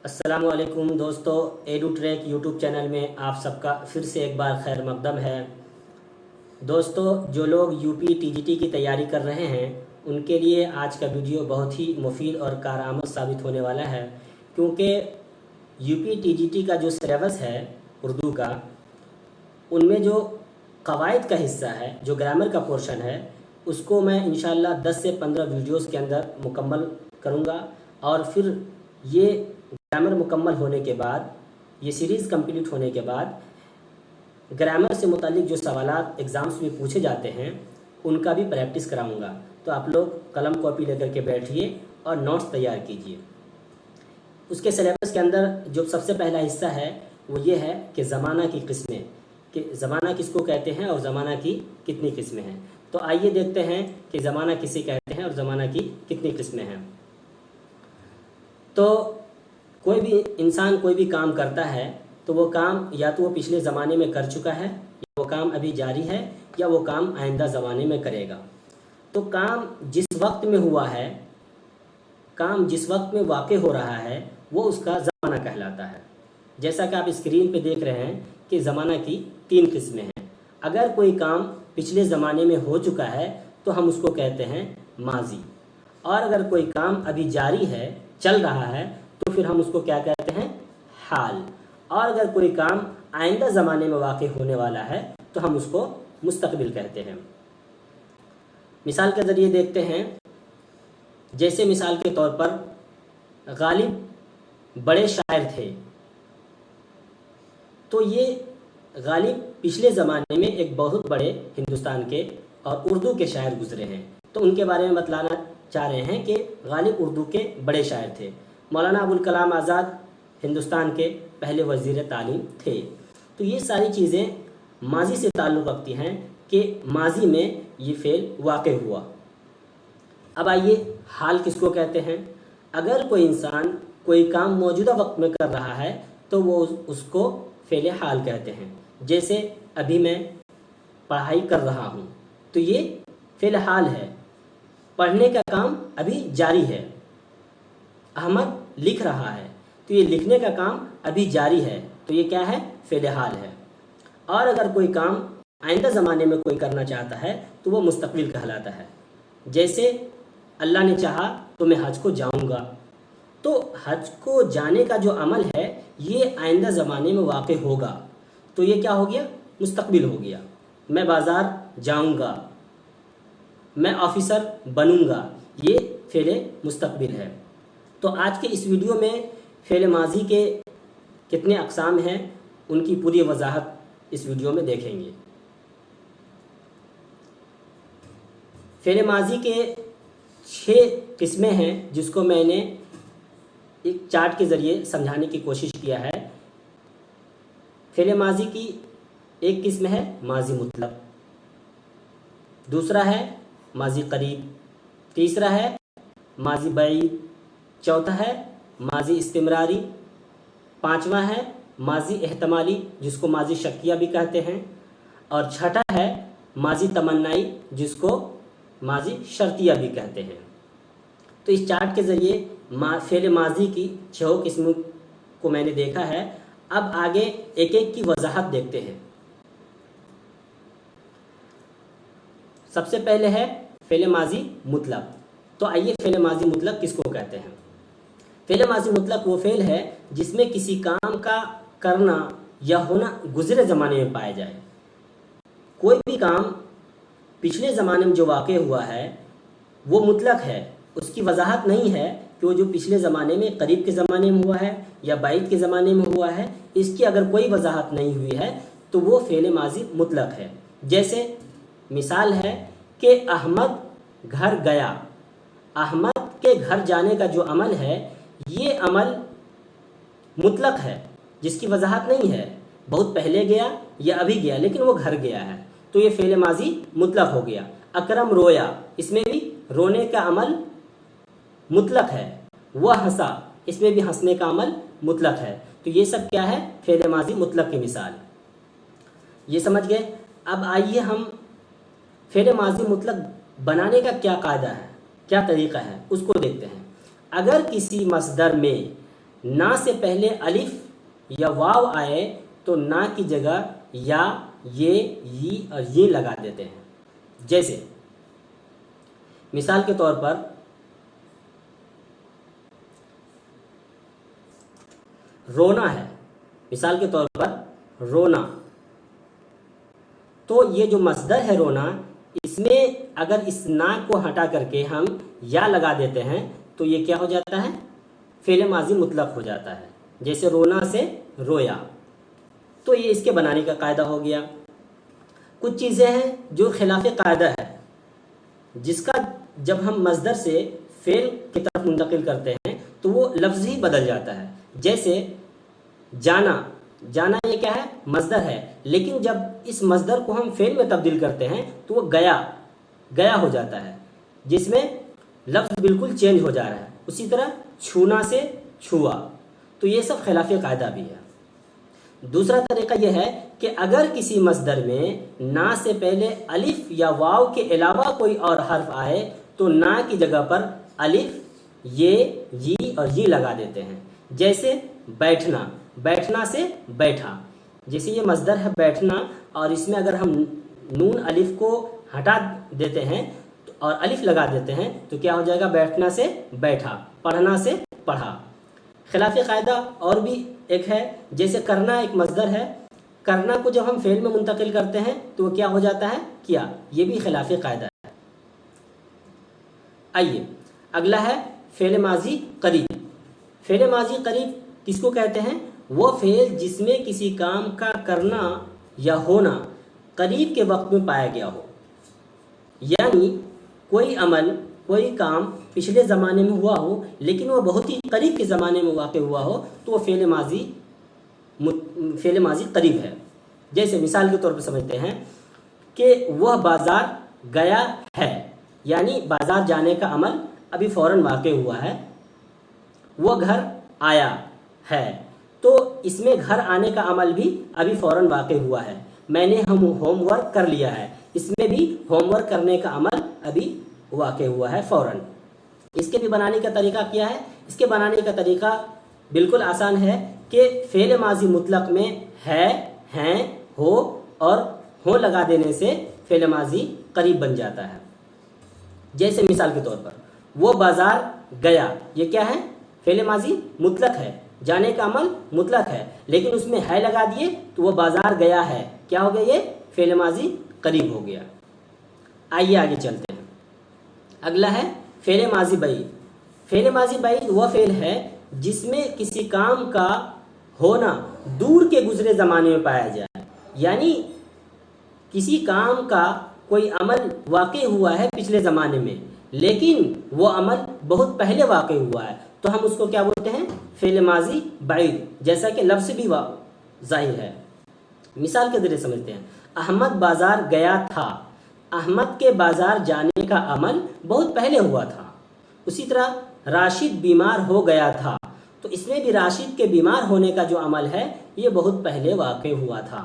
السلام علیکم دوستو، ایڈو ٹریک یوٹیوب چینل میں آپ سب کا پھر سے ایک بار خیر مقدم ہے۔ دوستو، جو لوگ U P T G T کی تیاری کر رہے ہیں ان کے لیے آج کا ویڈیو بہت ہی مفید اور کارآمد ثابت ہونے والا ہے، کیونکہ U P T G T کا جو سلیبس ہے اردو کا، ان میں جو قواعد کا حصہ ہے، جو گرامر کا پورشن ہے، اس کو میں انشاءاللہ 10 سے 15 ویڈیوز کے اندر مکمل کروں گا، اور پھر یہ گرامر مکمل ہونے کے بعد، یہ سیریز کمپلیٹ ہونے کے بعد، گرامر سے متعلق جو سوالات ایگزامس میں پوچھے جاتے ہیں ان کا بھی پریکٹس کراؤں گا۔ تو آپ لوگ قلم کاپی لے کر کے بیٹھیے اور نوٹس تیار کیجیے۔ اس کے سلیبس کے اندر جو سب سے پہلا حصہ ہے وہ یہ ہے کہ زمانہ کی قسمیں، کہ زمانہ کس کو کہتے ہیں اور زمانہ کی کتنی قسمیں ہیں۔ تو آئیے دیکھتے ہیں کہ زمانہ کسے کہتے ہیں اور زمانہ کی کتنی قسمیں ہیں۔ تو کوئی بھی انسان کوئی بھی کام کرتا ہے تو وہ کام یا تو وہ پچھلے زمانے میں کر چکا ہے، یا وہ کام ابھی جاری ہے، یا وہ کام آئندہ زمانے میں کرے گا۔ تو کام جس وقت میں ہوا ہے، کام جس وقت میں واقع ہو رہا ہے، وہ اس کا زمانہ کہلاتا ہے۔ جیسا کہ آپ اسکرین پہ دیکھ رہے ہیں کہ زمانہ کی 3 قسمیں ہیں۔ اگر کوئی کام پچھلے زمانے میں ہو چکا ہے تو ہم اس کو کہتے ہیں ماضی، اور اگر کوئی کام ابھی جاری ہے، چل رہا ہے، تو پھر ہم اس کو کیا کہتے ہیں؟ حال۔ اور اگر کوئی کام آئندہ زمانے میں واقع ہونے والا ہے تو ہم اس کو مستقبل کہتے ہیں۔ مثال کے ذریعے دیکھتے ہیں، جیسے مثال کے طور پر غالب بڑے شاعر تھے، تو یہ غالب پچھلے زمانے میں ایک بہت بڑے ہندوستان کے اور اردو کے شاعر گزرے ہیں، تو ان کے بارے میں بتلانا چاہ رہے ہیں کہ غالب اردو کے بڑے شاعر تھے۔ مولانا ابوالکلام آزاد ہندوستان کے پہلے وزیر تعلیم تھے۔ تو یہ ساری چیزیں ماضی سے تعلق رکھتی ہیں کہ ماضی میں یہ فعل واقع ہوا۔ اب آئیے، حال کس کو کہتے ہیں؟ اگر کوئی انسان کوئی کام موجودہ وقت میں کر رہا ہے تو وہ اس کو فعل حال کہتے ہیں۔ جیسے ابھی میں پڑھائی کر رہا ہوں تو یہ فعل حال ہے۔ پڑھنے کا کام ابھی جاری ہے۔ احمد لکھ رہا ہے تو یہ لکھنے کا کام ابھی جاری ہے، تو یہ کیا ہے؟ فعل حال ہے۔ اور اگر کوئی کام آئندہ زمانے میں کوئی کرنا چاہتا ہے تو وہ مستقبل کہلاتا ہے۔ جیسے اللہ نے چاہا تو میں حج کو جاؤں گا، تو حج کو جانے کا جو عمل ہے یہ آئندہ زمانے میں واقع ہوگا، تو یہ کیا ہو گیا؟ مستقبل ہو گیا۔ میں بازار جاؤں گا، میں آفیسر بنوں گا، یہ فعل مستقبل ہے۔ تو آج کے اس ویڈیو میں فعل ماضی کے کتنے اقسام ہیں ان کی پوری وضاحت اس ویڈیو میں دیکھیں گے۔ فعل ماضی کے 6 قسمیں ہیں، جس کو میں نے ایک چارٹ کے ذریعے سمجھانے کی کوشش کیا ہے۔ فعل ماضی کی ایک قسم ہے ماضی مطلق، دوسرا ہے ماضی قریب، تیسرا ہے ماضی بعید، چوتھا ہے ماضی استمراری، پانچواں ہے ماضی احتمالی جس کو ماضی شکیہ بھی کہتے ہیں، اور چھٹا ہے ماضی تمنائی جس کو ماضی شرطیہ بھی کہتے ہیں۔ تو اس چارٹ کے ذریعے فعل ماضی کی 6 قسموں کو میں نے دیکھا ہے۔ اب آگے ایک ایک کی وضاحت دیکھتے ہیں۔ سب سے پہلے ہے فعل ماضی مطلق۔ تو آئیے، فعل ماضی مطلق کس کو کہتے ہیں؟ فعل ماضی مطلق وہ فعل ہے جس میں کسی کام کا کرنا یا ہونا گزرے زمانے میں پایا جائے۔ کوئی بھی کام پچھلے زمانے میں جو واقع ہوا ہے وہ مطلق ہے، اس کی وضاحت نہیں ہے کہ وہ جو پچھلے زمانے میں، قریب کے زمانے میں ہوا ہے یا بعید کے زمانے میں ہوا ہے، اس کی اگر کوئی وضاحت نہیں ہوئی ہے تو وہ فعل ماضی مطلق ہے۔ جیسے مثال ہے کہ احمد گھر گیا۔ احمد کے گھر جانے کا جو عمل ہے یہ عمل مطلق ہے، جس کی وضاحت نہیں ہے، بہت پہلے گیا یا ابھی گیا، لیکن وہ گھر گیا ہے، تو یہ فعل ماضی مطلق ہو گیا۔ اکرم رویا، اس میں بھی رونے کا عمل مطلق ہے۔ وہ ہنسا، اس میں بھی ہنسنے کا عمل مطلق ہے۔ تو یہ سب کیا ہے؟ فعل ماضی مطلق کی مثال۔ یہ سمجھ گئے؟ اب آئیے ہم فعل ماضی مطلق بنانے کا کیا قاعدہ ہے، کیا طریقہ ہے، اس کو دیکھتے ہیں۔ اگر کسی مصدر میں نا سے پہلے الف یا واو آئے تو نا کی جگہ یا یہ اور یہ لگا دیتے ہیں۔ جیسے مثال کے طور پر رونا ہے، مثال کے طور پر رونا، تو یہ جو مصدر ہے رونا، اس میں اگر اس نا کو ہٹا کر کے ہم یا لگا دیتے ہیں تو یہ کیا ہو جاتا ہے؟ فعل ماضی مطلق ہو جاتا ہے۔ جیسے رونا سے رویا، تو یہ اس کے بنانے کا قاعدہ ہو گیا۔ کچھ چیزیں ہیں جو خلاف قاعدہ ہے، جس کا جب ہم مصدر سے فعل کی طرف منتقل کرتے ہیں تو وہ لفظ ہی بدل جاتا ہے۔ جیسے جانا، جانا یہ کیا ہے؟ مصدر ہے، لیکن جب اس مصدر کو ہم فعل میں تبدیل کرتے ہیں تو وہ گیا، گیا ہو جاتا ہے، جس میں لفظ بالکل چینج ہو جا رہا ہے۔ اسی طرح چھونا سے چھوا، تو یہ سب خلاف قاعدہ بھی ہے۔ دوسرا طریقہ یہ ہے کہ اگر کسی مصدر میں نا سے پہلے الف یا واو کے علاوہ کوئی اور حرف آئے تو نا کی جگہ پر الف، یہ اور یہ لگا دیتے ہیں۔ جیسے بیٹھنا، بیٹھنا سے بیٹھا، جیسے یہ مصدر ہے بیٹھنا، اور اس میں اگر ہم نون الف کو ہٹا دیتے ہیں اور الف لگا دیتے ہیں تو کیا ہو جائے گا؟ بیٹھنا سے بیٹھا، پڑھنا سے پڑھا۔ خلاف قاعدہ اور بھی ایک ہے، جیسے کرنا ایک مصدر ہے، کرنا کو جب ہم فعل میں منتقل کرتے ہیں تو وہ کیا ہو جاتا ہے؟ کیا۔ یہ بھی خلاف قاعدہ ہے۔ آئیے اگلا ہے فعل ماضی قریب۔ فعل ماضی قریب کس کو کہتے ہیں؟ وہ فعل جس میں کسی کام کا کرنا یا ہونا قریب کے وقت میں پایا گیا ہو، یعنی کوئی عمل، کوئی کام پچھلے زمانے میں ہوا ہو لیکن وہ بہت ہی قریب کے زمانے میں واقع ہوا ہو تو وہ فعل ماضی قریب ہے۔ جیسے مثال کے طور پر سمجھتے ہیں کہ وہ بازار گیا ہے، یعنی بازار جانے کا عمل ابھی فوراً واقع ہوا ہے۔ وہ گھر آیا ہے، تو اس میں گھر آنے کا عمل بھی ابھی فوراً واقع ہوا ہے۔ میں نے ہوم ورک کر لیا ہے، اس میں بھی ہوم ورک کرنے کا عمل ابھی واقع ہوا ہے فوراً۔ اس کے بھی بنانے کا طریقہ کیا ہے؟ اس کے بنانے کا طریقہ بالکل آسان ہے کہ فعل ماضی مطلق میں ہے، ہیں، ہو اور ہو لگا دینے سے فعل ماضی قریب بن جاتا ہے۔ جیسے مثال کے طور پر وہ بازار گیا، یہ کیا ہے؟ فعل ماضی مطلق ہے، جانے کا عمل مطلق ہے، لیکن اس میں ہے لگا دیے تو وہ بازار گیا ہے، کیا ہو گیا؟ یہ فعل ماضی قریب ہو گیا۔ آئیے آگے چلتے ہیں۔ اگلا ہے فعل ماضی بعید۔ فعل ماضی بعید وہ فعل ہے جس میں کسی کام کا ہونا دور کے گزرے زمانے میں پایا جائے، یعنی کسی کام کا کوئی عمل واقع ہوا ہے پچھلے زمانے میں لیکن وہ عمل بہت پہلے واقع ہوا ہے، تو ہم اس کو کیا بولتے ہیں؟ فعل ماضی بعید، جیسا کہ لفظ بھی ظاہر ہے۔ مثال کے ذریعے سمجھتے ہیں۔ احمد بازار گیا تھا، احمد کے بازار جانے کا عمل بہت پہلے ہوا تھا۔ اسی طرح راشد بیمار ہو گیا تھا، تو اس میں بھی راشد کے بیمار ہونے کا جو عمل ہے یہ بہت پہلے واقع ہوا تھا۔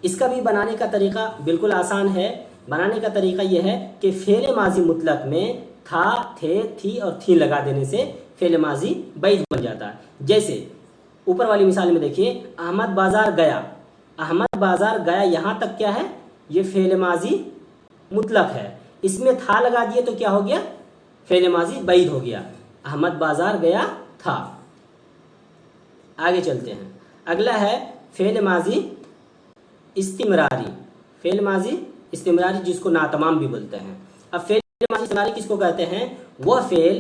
اس کا بھی بنانے کا طریقہ بالکل آسان ہے۔ بنانے کا طریقہ یہ ہے کہ فعل ماضی مطلق میں تھا، تھے، تھی اور تھی لگا دینے سے فعل ماضی بعید بن جاتا ہے۔ جیسے اوپر والی مثال میں دیکھیے، احمد بازار گیا، احمد بازار گیا یہاں تک کیا ہے؟ یہ فعل ماضی مطلق ہے، اس میں تھا لگا دیے تو کیا ہو گیا؟ فعل ماضی بعید ہو گیا، احمد بازار گیا تھا۔ آگے چلتے ہیں۔ اگلا ہے فعل ماضی استمراری۔ فعل ماضی استمراری جس کو ناتمام بھی بولتے ہیں۔ اب فعل ماضی استمراری کس کو کہتے ہیں؟ وہ فعل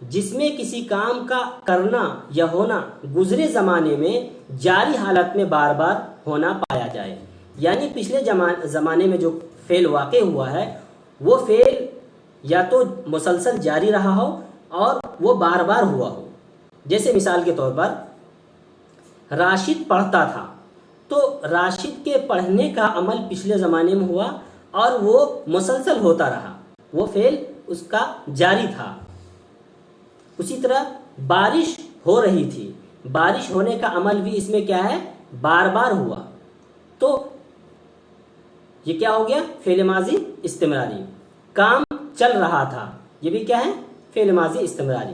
جس میں کسی کام کا کرنا یا ہونا گزرے زمانے میں جاری حالت میں بار بار ہونا پایا جائے، یعنی پچھلے زمانے میں جو فعل واقع ہوا ہے وہ فعل یا تو مسلسل جاری رہا ہو اور وہ بار بار ہوا ہو۔ جیسے مثال کے طور پر راشد پڑھتا تھا، تو راشد کے پڑھنے کا عمل پچھلے زمانے میں ہوا اور وہ مسلسل ہوتا رہا، وہ فعل اس کا جاری تھا۔ اسی طرح بارش ہو رہی تھی، بارش ہونے کا عمل بھی اس میں کیا ہے؟ بار بار ہوا، تو یہ کیا ہو گیا؟ فعل ماضی استمراری۔ کام چل رہا تھا، یہ بھی کیا ہے؟ فعل ماضی استمراری۔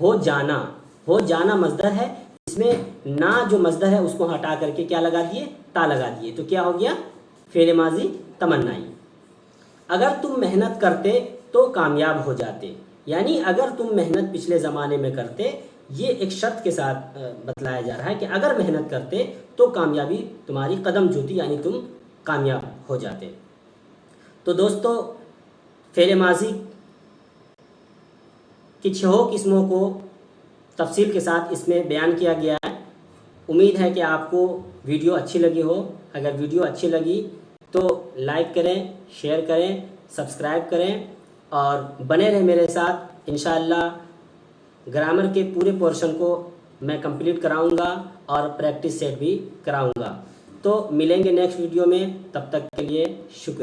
ہو جانا مصدر ہے، اس میں نا جو مصدر ہے اس کو ہٹا کر کے کیا لگا دیے؟ تا لگا دیے، تو کیا ہو گیا؟ فعل ماضی تمنائی۔ اگر تم محنت کرتے تو کامیاب ہو جاتے، یعنی اگر تم محنت پچھلے زمانے میں کرتے، یہ ایک شرط کے ساتھ بتلایا جا رہا ہے کہ اگر محنت کرتے تو کامیابی تمہاری قدم جوتی، یعنی تم کامیاب ہو جاتے۔ تو دوستو فعل ماضی کی 6 قسموں کو تفصیل کے ساتھ اس میں بیان کیا گیا ہے۔ امید ہے کہ آپ کو ویڈیو اچھی لگی ہو۔ اگر ویڈیو اچھی لگی تو لائک کریں، شیئر کریں، سبسکرائب کریں اور بنے رہیں میرے ساتھ۔ انشاءاللہ گرامر کے پورے پورشن کو میں کمپلیٹ کراؤں گا اور پریکٹس سیٹ بھی کراؤں گا۔ تو ملیں گے نیکسٹ ویڈیو میں، تب تک کے لیے شکریہ۔